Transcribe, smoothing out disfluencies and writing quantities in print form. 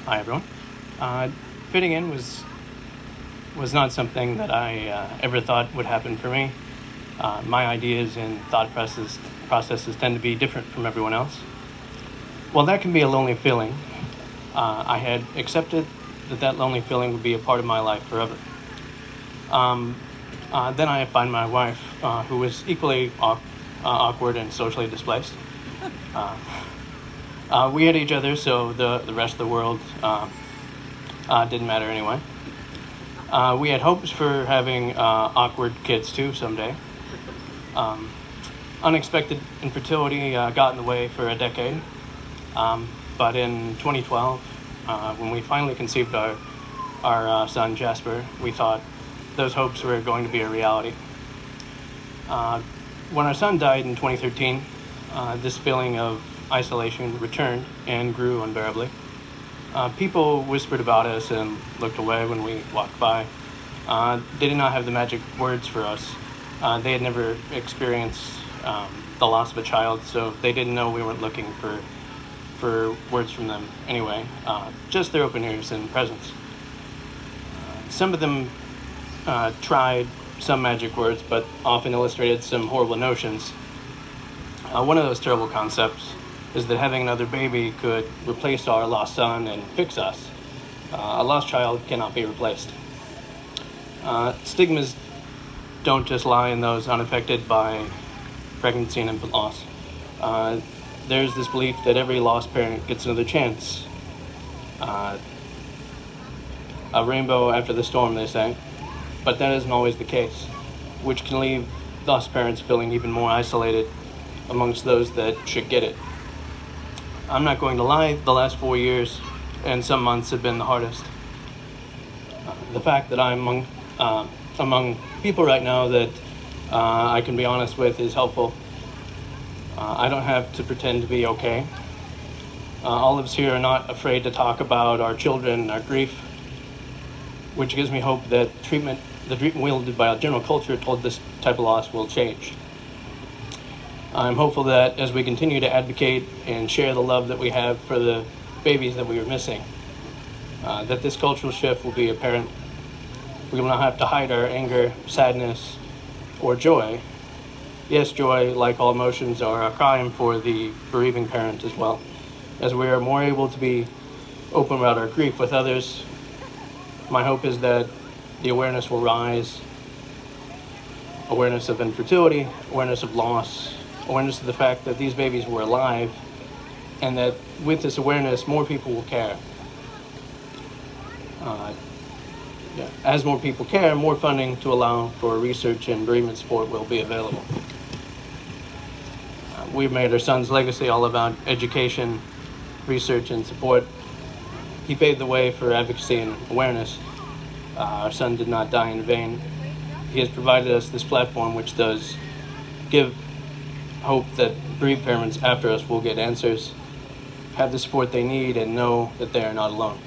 Hi, everyone. Uh, Fitting in was not something that I ever thought would happen for me. My ideas and thought processes tend to be different from everyone else. Well, that can be a lonely feeling. I had accepted that lonely feeling would be a part of my life forever. Um, then I find my wife, who was equally awkward and socially displaced. Uh, we had each other, so the rest of the world didn't matter anyway. We had hopes for having awkward kids too someday. Um, Unexpected infertility got in the way for a decade. But in 2012, when we finally conceived our son Jasper, we thought those hopes were going to be a reality. Uh, when our son died in 2013, this feeling of isolation returned and grew unbearably. People whispered about us and looked away when we walked by. They did not have the magic words for us. They had never experienced the loss of a child, so they didn't know we weren't looking for words from them anyway. Just their open ears and presence. Some of them tried some magic words, but often illustrated some horrible notions. One of those terrible concepts is that having another baby could replace our lost son and fix us. A lost child cannot be replaced. Stigmas don't just lie in those unaffected by pregnancy and infant loss. There's this belief that every lost parent gets another chance. A rainbow after the storm, they say. But that isn't always the case, which can leave lost parents feeling even more isolated amongst those that should get it. I'm not going to lie, the last 4 years and some months have been the hardest. The fact that I'm among people right now that I can be honest with is helpful. I don't have to pretend to be okay. All of us here are not afraid to talk about our children and our grief, which gives me hope that the treatment wielded by our general culture toward this type of loss will change. I'm hopeful that as we continue to advocate and share the love that we have for the babies that we are missing, that this cultural shift will be apparent. We will not have to hide our anger, sadness, or joy. Yes, joy, like all emotions, are a crime for the bereaving parent as well. As we are more able to be open about our grief with others, my hope is that the awareness will rise. Awareness of infertility, awareness of loss, awareness of the fact that these babies were alive, and that with this awareness, more people will care. As more people care, more funding to allow for research and bereavement support will be available. We've made our son's legacy all about education, research, and support. He paved the way for advocacy and awareness. Our son did not die in vain. He has provided us this platform which does give hope that bereaved parents after us will get answers, have the support they need, and know that they are not alone.